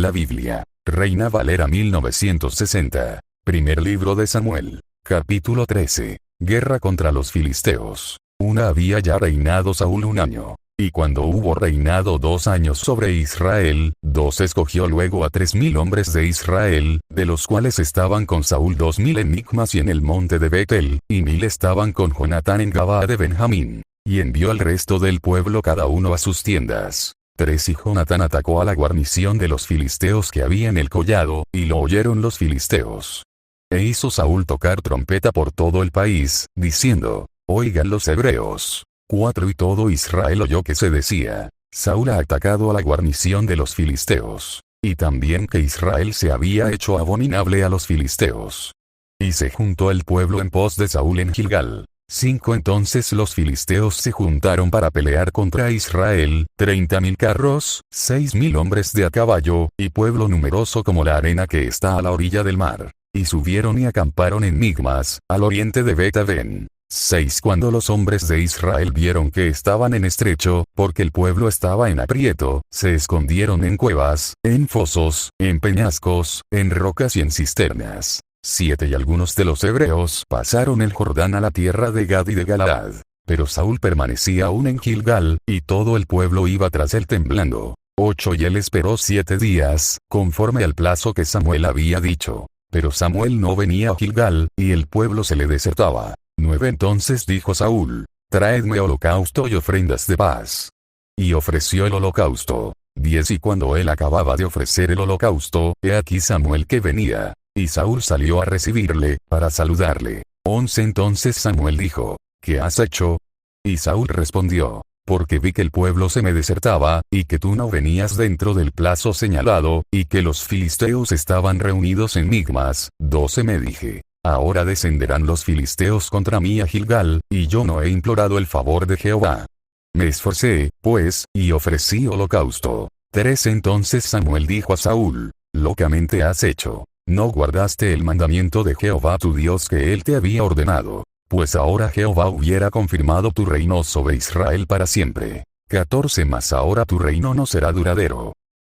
la Biblia. Reina Valera 1960. Primer libro de Samuel. Capítulo 13. Guerra contra los filisteos. Había ya reinado Saúl 1 año. Y cuando hubo reinado 2 años sobre Israel, escogió luego a 3000 hombres de Israel, de los cuales estaban con Saúl 2000 en Micmas y en el monte de Betel, y 1000 estaban con Jonatán en Gabaa de Benjamín. Y envió al resto del pueblo cada uno a sus tiendas. 3 Y Jonatán atacó a la guarnición de los filisteos que había en el collado, y lo oyeron los filisteos. E hizo Saúl tocar trompeta por todo el país, diciendo: oigan los hebreos. 4 Y todo Israel oyó que se decía: Saúl ha atacado a la guarnición de los filisteos. Y también que Israel se había hecho abominable a los filisteos. Y se juntó el pueblo en pos de Saúl en Gilgal. 5 Entonces los filisteos se juntaron para pelear contra Israel, 30.000 carros, 6.000 hombres de a caballo, y pueblo numeroso como la arena que está a la orilla del mar. Y subieron y acamparon en Micmas, al oriente de Bet-aven. 6 Cuando los hombres de Israel vieron que estaban en estrecho, porque el pueblo estaba en aprieto, se escondieron en cuevas, en fosos, en peñascos, en rocas y en cisternas. 7 Y algunos de los hebreos pasaron el Jordán a la tierra de Gad y de Galaad. Pero Saúl permanecía aún en Gilgal, y todo el pueblo iba tras él temblando. 8 Y él esperó 7 días, conforme al plazo que Samuel había dicho. Pero Samuel no venía a Gilgal, y el pueblo se le desertaba. 9 Entonces dijo Saúl: traedme holocausto y ofrendas de paz. Y ofreció el holocausto. 10 Y cuando él acababa de ofrecer el holocausto, he aquí Samuel que venía. Y Saúl salió a recibirle, para saludarle. 11 Entonces Samuel dijo: ¿qué has hecho? Y Saúl respondió: porque vi que el pueblo se me desertaba, y que tú no venías dentro del plazo señalado, y que los filisteos estaban reunidos en Micmas. 12 Me dije: ahora descenderán los filisteos contra mí a Gilgal, y yo no he implorado el favor de Jehová. Me esforcé, pues, y ofrecí holocausto. 13 Entonces Samuel dijo a Saúl: locamente has hecho. No guardaste el mandamiento de Jehová tu Dios que él te había ordenado. Pues ahora Jehová hubiera confirmado tu reino sobre Israel para siempre. 14 Mas ahora tu reino no será duradero.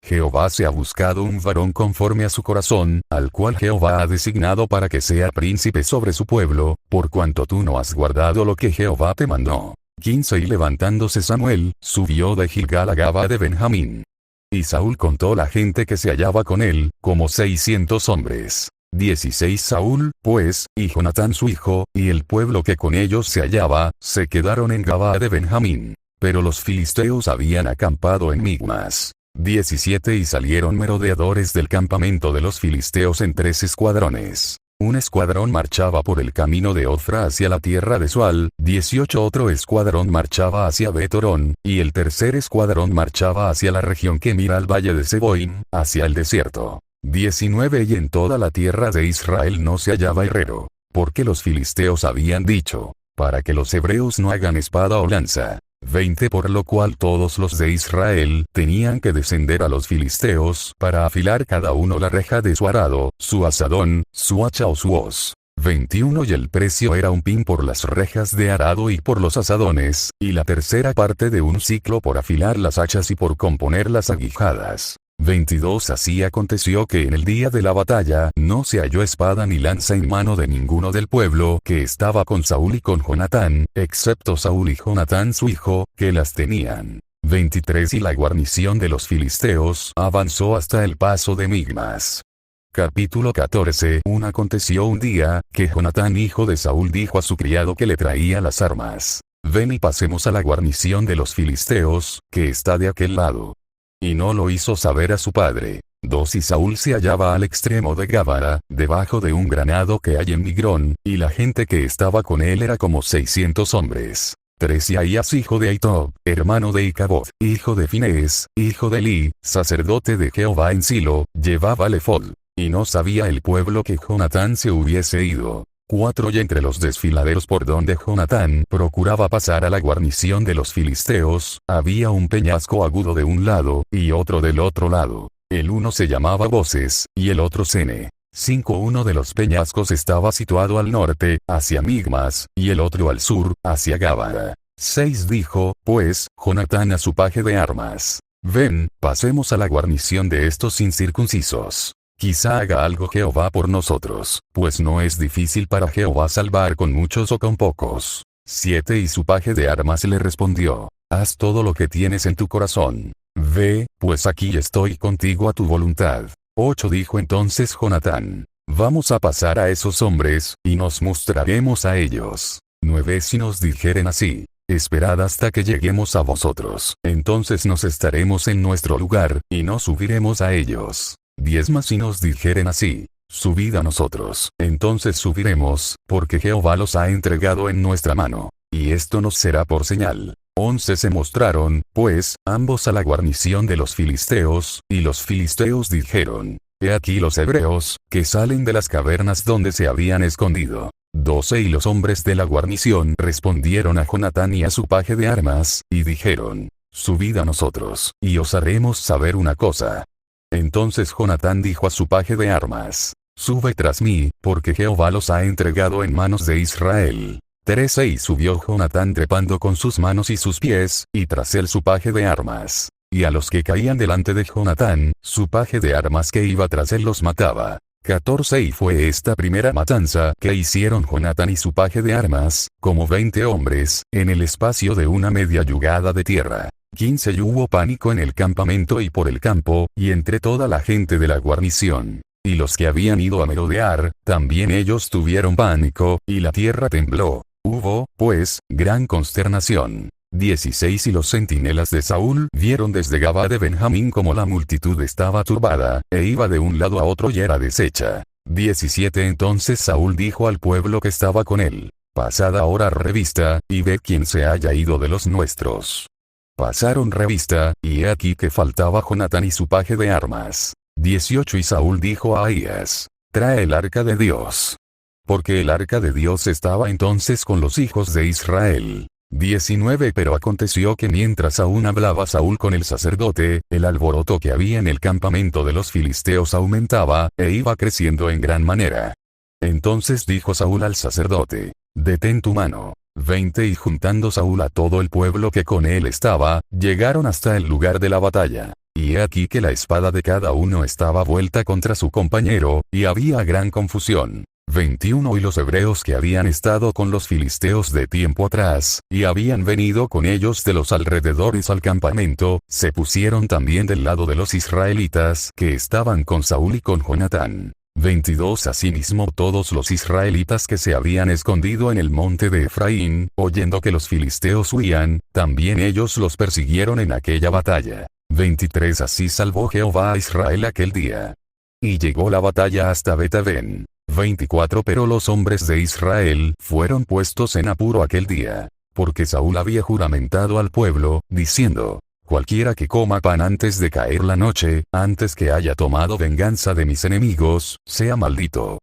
Jehová se ha buscado un varón conforme a su corazón, al cual Jehová ha designado para que sea príncipe sobre su pueblo, por cuanto tú no has guardado lo que Jehová te mandó. 15 Y levantándose Samuel, subió de Gilgal a Gabaa de Benjamín. Y Saúl contó la gente que se hallaba con él, como 600 hombres. 16 Saúl, pues, y Jonatán su hijo, y el pueblo que con ellos se hallaba, se quedaron en Gabaa de Benjamín. Pero los filisteos habían acampado en Micmas. 17 Y salieron merodeadores del campamento de los filisteos en 3 escuadrones. Un escuadrón marchaba por el camino de Ofra hacia la tierra de Sual, 18 Otro escuadrón marchaba hacia Bet-horón, y el tercer escuadrón marchaba hacia la región que mira al valle de Seboim, hacia el desierto. 19 Y en toda la tierra de Israel no se hallaba herrero, porque los filisteos habían dicho: para que los hebreos no hagan espada o lanza. 20 Por lo cual todos los de Israel tenían que descender a los filisteos para afilar cada uno la reja de su arado, su azadón, su hacha o su hoz. 21 Y el precio era 1 pin por las rejas de arado y por los azadones, y la tercera parte de 1 siclo por afilar las hachas y por componer las aguijadas. 22 Así aconteció que en el día de la batalla no se halló espada ni lanza en mano de ninguno del pueblo que estaba con Saúl y con Jonatán, excepto Saúl y Jonatán su hijo, que las tenían. 23 Y la guarnición de los filisteos avanzó hasta el paso de Micmas. Capítulo 14 Aconteció un día, que Jonatán hijo de Saúl dijo a su criado que le traía las armas: ven y pasemos a la guarnición de los filisteos, que está de aquel lado. Y no lo hizo saber a su padre. 2 Y Saúl se hallaba al extremo de Gábara, debajo de un granado que hay en Migrón, y la gente que estaba con él era como 600 hombres. 3 Y Ahías hijo de Ahitob, hermano de Icabod, hijo de Finehés, hijo de Eli, sacerdote de Jehová en Silo, llevaba el efod. Y no sabía el pueblo que Jonatán se hubiese ido. 4 Y entre los desfiladeros por donde Jonatán procuraba pasar a la guarnición de los filisteos, había un peñasco agudo de un lado, y otro del otro lado. El uno se llamaba Boses, y el otro Sene. 5 Uno de los peñascos estaba situado al norte, hacia Micmas, y el otro al sur, hacia Gábara. 6 Dijo, pues, Jonatán a su paje de armas: Ven, pasemos a la guarnición de estos incircuncisos. Quizá haga algo Jehová por nosotros, pues no es difícil para Jehová salvar con muchos o con pocos. 7 Y su paje de armas le respondió: haz todo lo que tienes en tu corazón. Ve, pues aquí estoy contigo a tu voluntad. 8 Dijo entonces Jonatán: vamos a pasar a esos hombres, y nos mostraremos a ellos. 9 Si nos dijeren así: esperad hasta que lleguemos a vosotros, entonces nos estaremos en nuestro lugar, y no subiremos a ellos. 10 Mas si nos dijeren así: subid a nosotros, entonces subiremos, porque Jehová los ha entregado en nuestra mano. Y esto nos será por señal. 11 Se mostraron, pues, ambos a la guarnición de los filisteos, y los filisteos dijeron: he aquí los hebreos, que salen de las cavernas donde se habían escondido. 12 Y los hombres de la guarnición respondieron a Jonatán y a su paje de armas, y dijeron: subid a nosotros, y os haremos saber una cosa. Entonces Jonatán dijo a su paje de armas: sube tras mí, porque Jehová los ha entregado en manos de Israel. 13 Y subió Jonatán trepando con sus manos y sus pies, y tras él su paje de armas. Y a los que caían delante de Jonatán, su paje de armas que iba tras él los mataba. 14 Y fue esta primera matanza que hicieron Jonatán y su paje de armas, como 20 hombres, en el espacio de una media yugada de tierra. 15 Y hubo pánico en el campamento y por el campo, y entre toda la gente de la guarnición. Y los que habían ido a merodear, también ellos tuvieron pánico, y la tierra tembló. Hubo, pues, gran consternación. 16 Y los centinelas de Saúl vieron desde Gabá de Benjamín como la multitud estaba turbada, e iba de un lado a otro y era deshecha. 17 Entonces Saúl dijo al pueblo que estaba con él: pasad ahora revista, y ved quién se haya ido de los nuestros. Pasaron revista, y he aquí que faltaba Jonatán y su paje de armas. 18 Y Saúl dijo a Ahías: trae el arca de Dios. Porque el arca de Dios estaba entonces con los hijos de Israel. 19 Pero aconteció que mientras aún hablaba Saúl con el sacerdote, el alboroto que había en el campamento de los filisteos aumentaba, e iba creciendo en gran manera. Entonces dijo Saúl al sacerdote: detén tu mano. 20 Y juntando Saúl a todo el pueblo que con él estaba, llegaron hasta el lugar de la batalla. Y he aquí que la espada de cada uno estaba vuelta contra su compañero, y había gran confusión. 21 Y los hebreos que habían estado con los filisteos de tiempo atrás, y habían venido con ellos de los alrededores al campamento, se pusieron también del lado de los israelitas que estaban con Saúl y con Jonatán. 22 Asimismo todos los israelitas que se habían escondido en el monte de Efraín, oyendo que los filisteos huían, también ellos los persiguieron en aquella batalla. 23 Así salvó Jehová a Israel aquel día. Y llegó la batalla hasta Bet-aven. 24 Pero los hombres de Israel fueron puestos en apuro aquel día, porque Saúl había juramentado al pueblo, diciendo: cualquiera que coma pan antes de caer la noche, antes que haya tomado venganza de mis enemigos, sea maldito.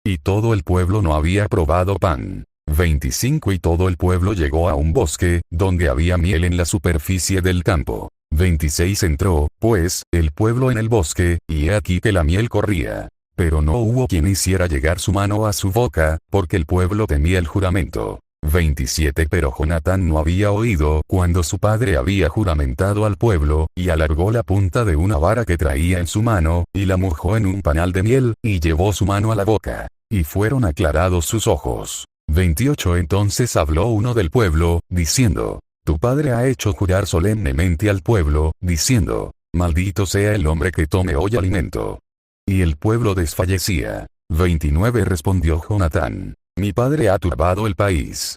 Y todo el pueblo no había probado pan. 25 Y todo el pueblo llegó a un bosque, donde había miel en la superficie del campo. 26 Entró, pues, el pueblo en el bosque, y he aquí que la miel corría. Pero no hubo quien hiciera llegar su mano a su boca, porque el pueblo temía el juramento. 27 Pero Jonatán no había oído cuando su padre había juramentado al pueblo, y alargó la punta de una vara que traía en su mano, y la mojó en un panal de miel, y llevó su mano a la boca. Y fueron aclarados sus ojos. 28 Entonces habló uno del pueblo, diciendo: tu padre ha hecho jurar solemnemente al pueblo, diciendo: maldito sea el hombre que tome hoy alimento. Y el pueblo desfallecía. 29 Respondió Jonatán: mi padre ha turbado el país.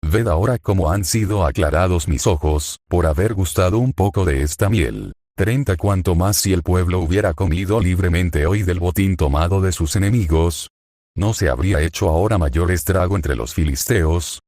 Ved ahora cómo han sido aclarados mis ojos, por haber gustado un poco de esta miel. 30 Cuanto más si el pueblo hubiera comido libremente hoy del botín tomado de sus enemigos, ¿no se habría hecho ahora mayor estrago entre los filisteos?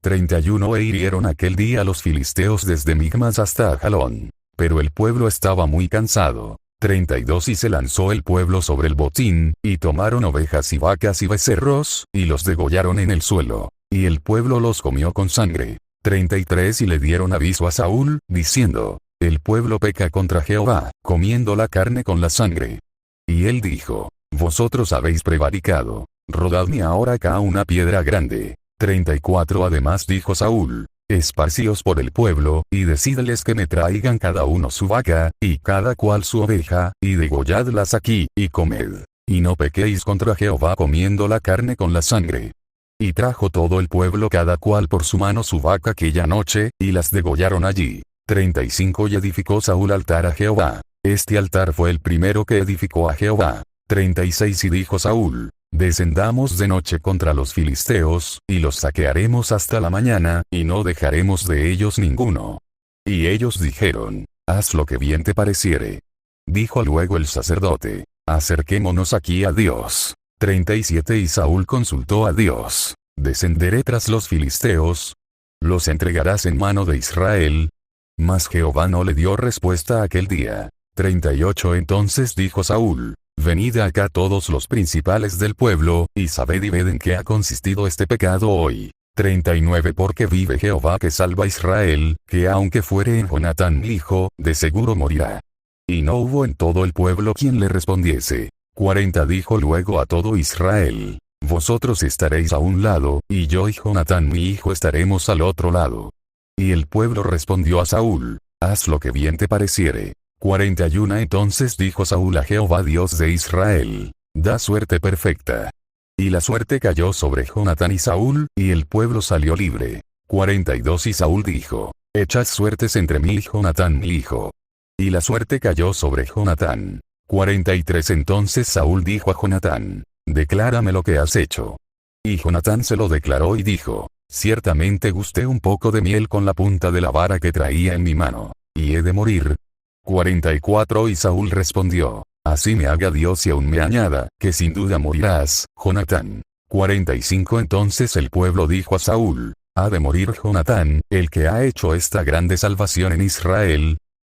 31 E hirieron aquel día los filisteos desde Migmas hasta Ajalón. Pero el pueblo estaba muy cansado. 32 Y se lanzó el pueblo sobre el botín, y tomaron ovejas y vacas y becerros, y los degollaron en el suelo. Y el pueblo los comió con sangre. 33 Y le dieron aviso a Saúl, diciendo: el pueblo peca contra Jehová, comiendo la carne con la sangre. Y él dijo: vosotros habéis prevaricado. Rodadme ahora acá una piedra grande. 34 Además dijo Saúl: esparcíos por el pueblo, y decídeles que me traigan cada uno su vaca, y cada cual su oveja, y degolladlas aquí, y comed. Y no pequéis contra Jehová comiendo la carne con la sangre. Y trajo todo el pueblo cada cual por su mano su vaca aquella noche, y las degollaron allí. 35 Y edificó Saúl altar a Jehová. Este altar fue el primero que edificó a Jehová. 36 Y dijo Saúl: descendamos de noche contra los filisteos, y los saquearemos hasta la mañana, y no dejaremos de ellos ninguno. Y ellos dijeron: haz lo que bien te pareciere. Dijo luego el sacerdote: acerquémonos aquí a Dios. 37 Y Saúl consultó a Dios: ¿descenderé tras los filisteos? ¿Los entregarás en mano de Israel? Mas Jehová no le dio respuesta aquel día. 38 Entonces dijo Saúl: venid acá todos los principales del pueblo, y sabed y ved en qué ha consistido este pecado hoy. 39 Porque vive Jehová que salva a Israel, que aunque fuere en Jonatán mi hijo, de seguro morirá. Y no hubo en todo el pueblo quien le respondiese. 40 Dijo luego a todo Israel: vosotros estaréis a un lado, y yo y Jonatán mi hijo estaremos al otro lado. Y el pueblo respondió a Saúl: haz lo que bien te pareciere. 41 Entonces dijo Saúl a Jehová Dios de Israel: da suerte perfecta. Y la suerte cayó sobre Jonatán y Saúl, y el pueblo salió libre. 42 Y Saúl dijo: echad suertes entre mí y Jonatán mi hijo. Y la suerte cayó sobre Jonatán. 43 Entonces Saúl dijo a Jonatán: declárame lo que has hecho. Y Jonatán se lo declaró y dijo: ciertamente gusté un poco de miel con la punta de la vara que traía en mi mano, y he de morir. 44 Y Saúl respondió: así me haga Dios y aún me añada, que sin duda morirás, Jonatán. 45 Entonces el pueblo dijo a Saúl: ¿ha de morir Jonatán, el que ha hecho esta grande salvación en Israel?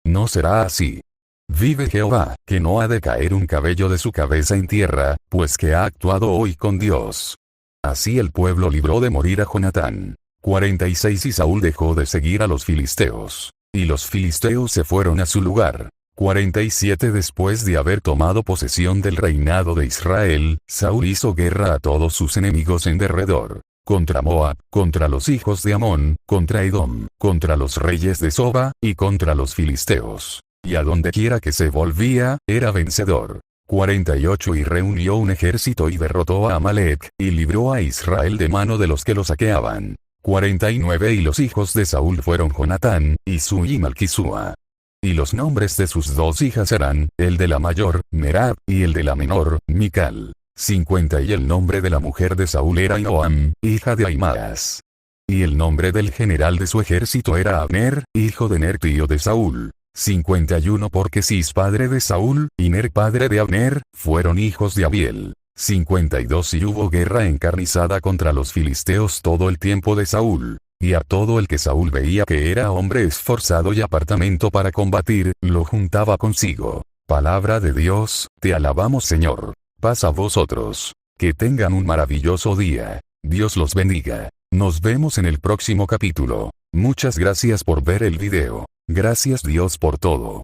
No será así. Vive Jehová, que no ha de caer un cabello de su cabeza en tierra, pues que ha actuado hoy con Dios. Así el pueblo libró de morir a Jonatán. 46 Y Saúl dejó de seguir a los filisteos. Y los filisteos se fueron a su lugar. 47 Después de haber tomado posesión del reinado de Israel, Saúl hizo guerra a todos sus enemigos en derredor. Contra Moab, contra los hijos de Amón, contra Edom, contra los reyes de Soba, y contra los filisteos. Y a donde quiera que se volvía, era vencedor. 48 Y reunió un ejército y derrotó a Amalek, y libró a Israel de mano de los que lo saqueaban. 49 Y los hijos de Saúl fueron Jonatán, Isú y Malquisúa. Y los nombres de sus dos hijas eran, el de la mayor, Merab, y el de la menor, Mical. 50 Y el nombre de la mujer de Saúl era Inoam, hija de Ahimaas. Y el nombre del general de su ejército era Abner, hijo de Ner tío de Saúl. 51 Porque Cis padre de Saúl, y Ner padre de Abner, fueron hijos de Abiel. 52 Y hubo guerra encarnizada contra los filisteos todo el tiempo de Saúl. Y a todo el que Saúl veía que era hombre esforzado y apartamento para combatir, lo juntaba consigo. Palabra de Dios, te alabamos Señor. Paz a vosotros. Que tengan un maravilloso día. Dios los bendiga. Nos vemos en el próximo capítulo. Muchas gracias por ver el video. Gracias Dios por todo.